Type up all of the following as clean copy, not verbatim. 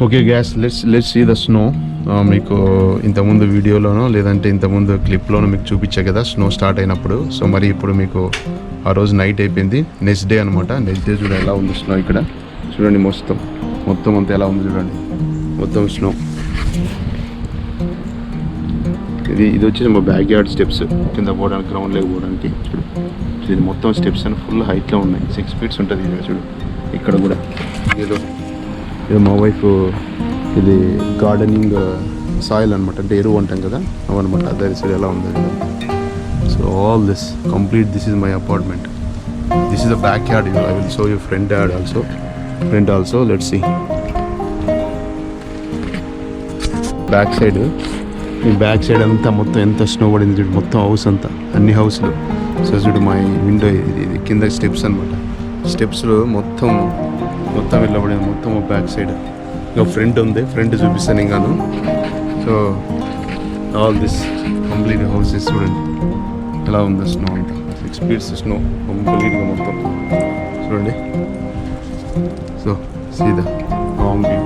Okay guys let's see the snow. మీకు ఇంతకుముందు వీడియోలోనో లేదంటే ఇంతకుముందు క్లిప్లోనో మీకు చూపించా కదా స్నో స్టార్ట్ అయినప్పుడు. సో మరి ఇప్పుడు మీకు ఆ రోజు నైట్ అయిపోయింది, నెక్స్ట్ డే అనమాట. నెక్స్ట్ డే చూడండి ఎలా ఉంది స్నో ఇక్కడ. చూడండి మొత్తం అంతా ఎలా ఉంది చూడండి, మొత్తం స్నో. ఇది వచ్చేసి మా బ్యాక్ యార్డ్ స్టెప్స్, కింద పోవడానికి గ్రౌండ్ లేక పోవడానికి. చూడు ఇది మొత్తం స్టెప్స్ అని ఫుల్ హైట్లో ఉన్నాయి, 6 feet ఉంటుంది ఇది. చూడు ఇక్కడ కూడా ఏదో మా వైఫ్ ఇది గార్డెనింగ్ సాయిల్ అనమాట, అంటే ఎరువు అంటాం కదా అవన్నమాట. అదే సైడ్ ఎలా ఉంది. So all this complete, this is my apartment. This is the backyard. I will show you front also. Let's see back side. ఈ బ్యాక్ సైడ్ అంతా మొత్తం ఎంత స్నో పడింది చూడు, మొత్తం హౌస్ అంతా, అన్ని హౌస్లు. సో చూడు మా విండో ఇది కింద స్టెప్స్ అనమాట. స్టెప్స్లో మొత్తం వెళ్ళబడింది మొత్తం బ్యాక్ సైడ్. ఇంకా ఫ్రంట్ ఉంది, ఫ్రంట్ చూపిస్తాను ఇంకాను. So all this complete houses చూడండి ఎలా ఉంది స్నో అంతా. 6 feet స్నో కంప్లీట్గా మొత్తం చూడండి. So see the long view.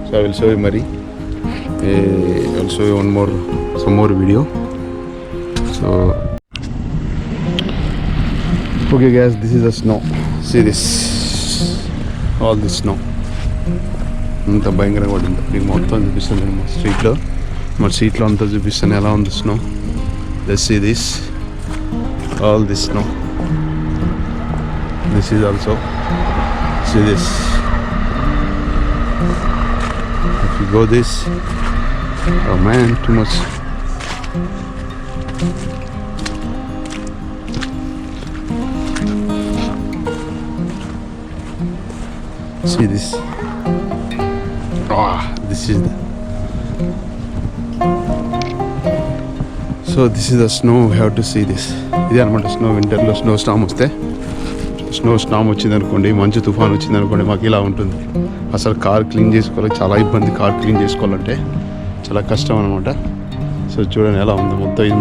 So I will show you మరి. I'll show you some more video. So okay guys, this is the snow. See this, all this snow. అంతా భయంకరంగా పడింది. మీకు మొత్తం చూపిస్తాను నేను మా స్ట్రీట్లో అంతా చూపిస్తాను ఎలా ఉంది snow. Let's see this, all this snow. This is also, see this. If you go this, oh man, too much. See this. This is the, so this is the snow. We have to see this. ఇది అనమాట snow. వింటర్లో snow storm వచ్చింది అనుకోండి, మంచు తుఫాన్ వచ్చింది అనుకోండి, మాకు ఇలా ఉంటుంది. అసలు కార్ క్లీన్ చేసుకోవాలి, చాలా ఇబ్బంది. కార్ క్లీన్ చేసుకోవాలంటే చాలా కష్టం అనమాట. సో చూడండి ఎలా ఉంది మొత్తం. ఇది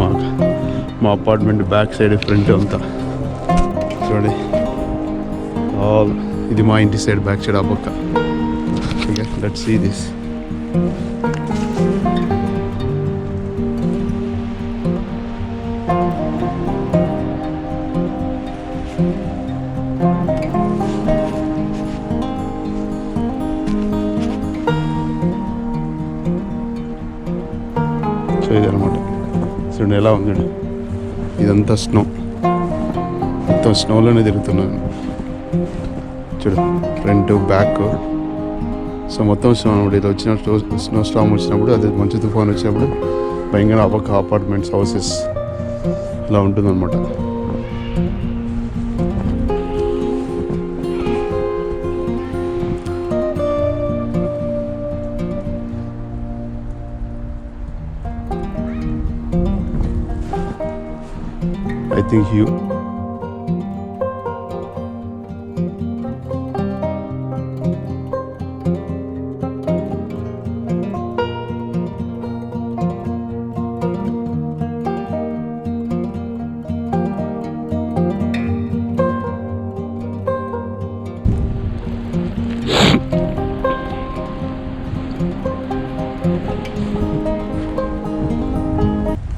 మా అపార్ట్మెంట్ బ్యాక్ సైడ్, ఫ్రంట్ అంతా చూడండి. ఆల్ ఇది మా ఇంటి సైడ్, బ్యాక్ సైడ్ ఆ పక్క. Okay, let's see this. So ఇది అనమాట. చూడండి ఎలా ఉంది. ఇదంతా స్నో, మొత్తం స్నోలోనే తిరుగుతున్నాను. చూడు ఫ్రంట్ బ్యాక్. సో మొత్తం స్నో అనమాట. ఇది స్నో స్టామ్ వచ్చినప్పుడు, అదే మంచు తుఫాన్ వచ్చినప్పుడు భయంకర అపార్ట్మెంట్స్, హౌసెస్ ఇలా ఉంటుందన్నమాట. I think you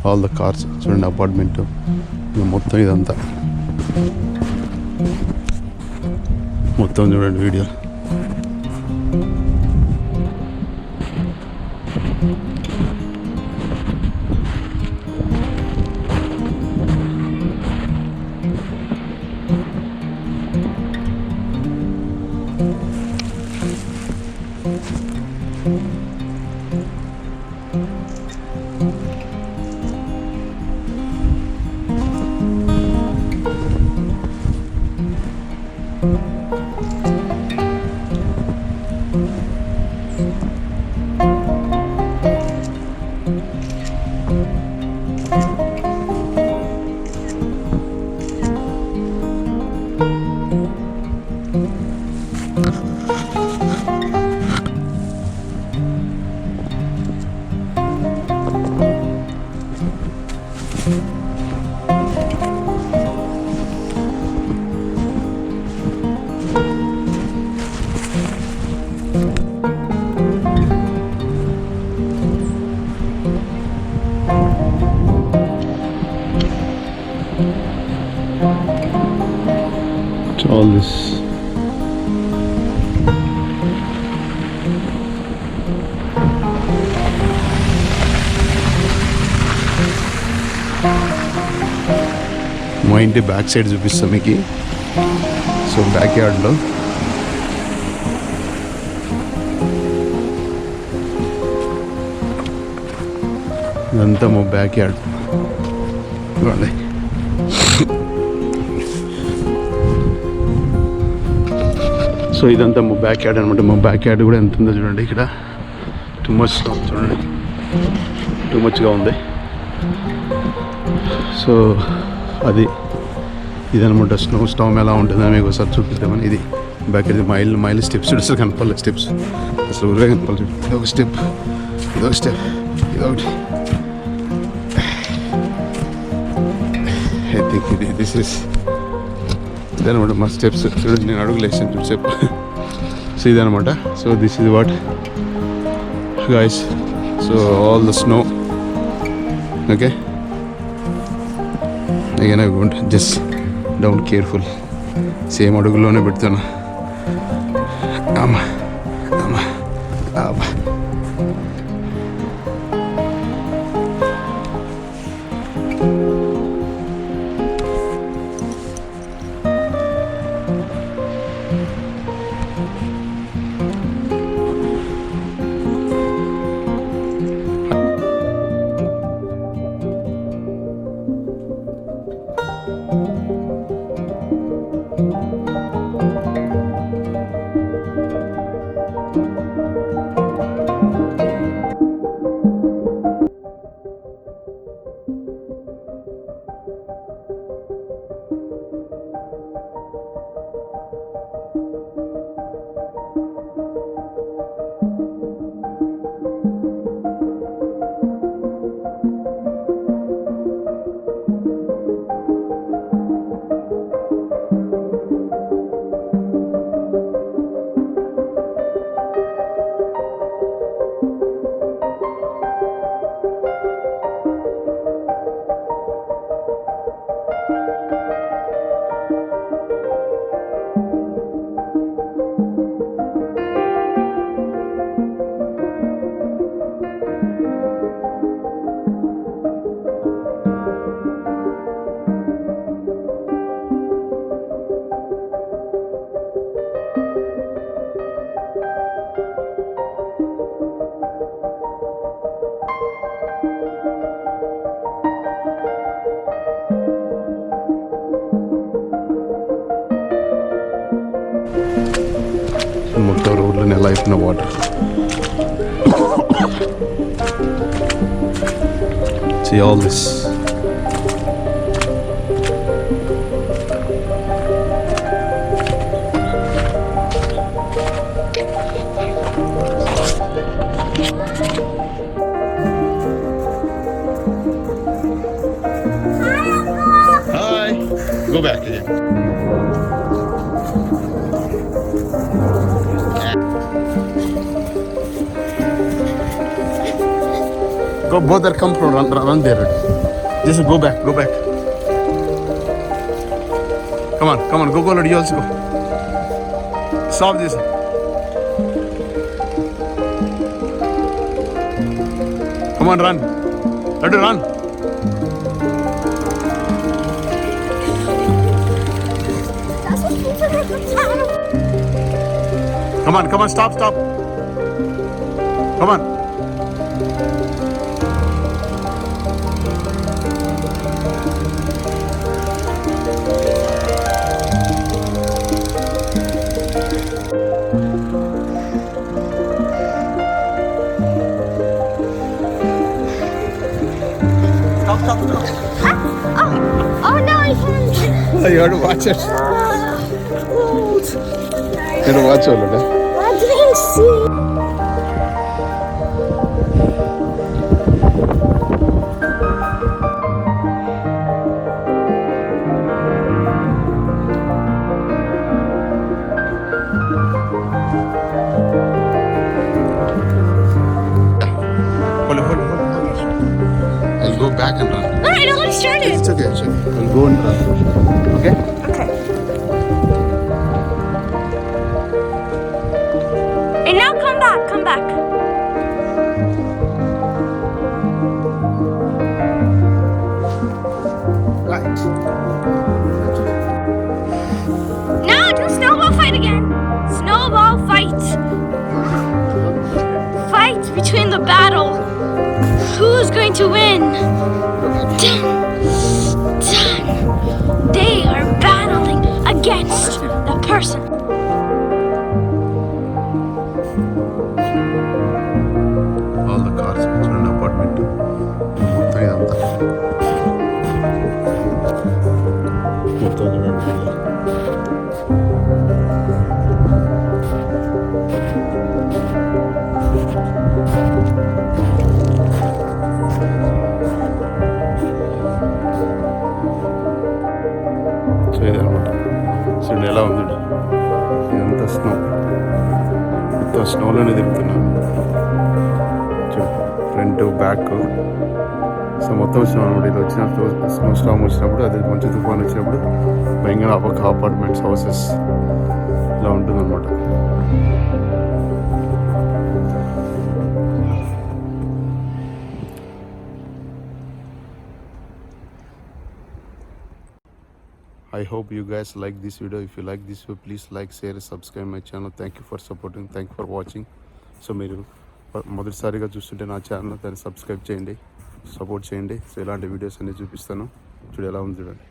all the cars. చూడండి అపార్ట్మెంట్ మొత్తం, ఇదంతా మొత్తం చూడండి వీడియో. ఇంటి బ్యాక్ సైడ్ చూపిస్తాం మీకు. సో బ్యాక్ యార్డ్లో ఇదంతా మా బ్యాక్ యార్డ్. సో ఇదంతా మా బ్యాక్ యార్డ్ అనమాట. మా బ్యాక్ యార్డ్ కూడా ఎంత ఉందో చూడండి. ఇక్కడ టూ మచ్ చూడండి, టూ మచ్గా ఉంది. సో అది ఇదనమాట స్నో.Storm ఎలా ఉంటుందో మీకు ఒకసారి చూపిద్దామని. ఇది బ్యాక్ ఇది మైల్ స్టెప్స్ అసలు కనపడలేదు. స్టెప్స్ అసలు ఊరే కనపడలేదు. ఇదొక స్టెప్, ఇదొక స్టెప్, ఇదొకటి. ఐ థింక్ దిస్ ఇస్ ఇదనమాట మా స్టెప్స్. చూడండి నేను అడుగులు వేసాను చూడు స్టెప్. సో ఇదనమాట. So this is what guys. So all the snow. Okay. Again I won't just down careful. Same అడుగులోనే పెడతాను. అమ్మా అమ్మా అమ్మా. మొత్తం రోడ్లని ఎలా అయిపోయిన water. See all this. Hi. Go back again. Go, both are come from run there. Just go back, go back. Come on, go, Lord, you also go. Stop this. Come on, run. Let her run. Come on, stop. Come on. Stop. Oh no, I can't. You have to watch it. You have to watch all of it. I didn't see. Hold. I'll go back and run. No, I don't started. It's okay. I'll go and run. Okay? Okay. And now come back. Right. to win. Dun, dun. They are battling against the person. All the cars చూడండి apartment మొత్తం ఇదంతా మొత్తం చూడండి so ఇదనమాట చూడండి ఎలా ఉంది ఇదంతా స్నో మొత్తం స్నోలోనే తిరుగుతున్నాను ఫ్రంట్ బ్యాక్ సో మొత్తం స్నో అనమాట ఇది వచ్చినప్పుడు స్నో స్టామ్ వచ్చినప్పుడు అది మంచి తుఫాన్ వచ్చినప్పుడు భయంగా ఒక అపార్ట్మెంట్స్ హౌసెస్ ఇలా ఉంటుందన్నమాట I hope you guys like this video. If you like this video, please like, share, subscribe my channel. Thank you for supporting. Thank you for watching. So మీరు మొదటిసారిగా చూస్తుంటే నా ఛానల్ దాన్ని సబ్స్క్రైబ్ చేయండి, support చేయండి. So ఇలాంటి videos అన్నీ చూపిస్తాను. చూడు ఎలా ఉంది చూడండి.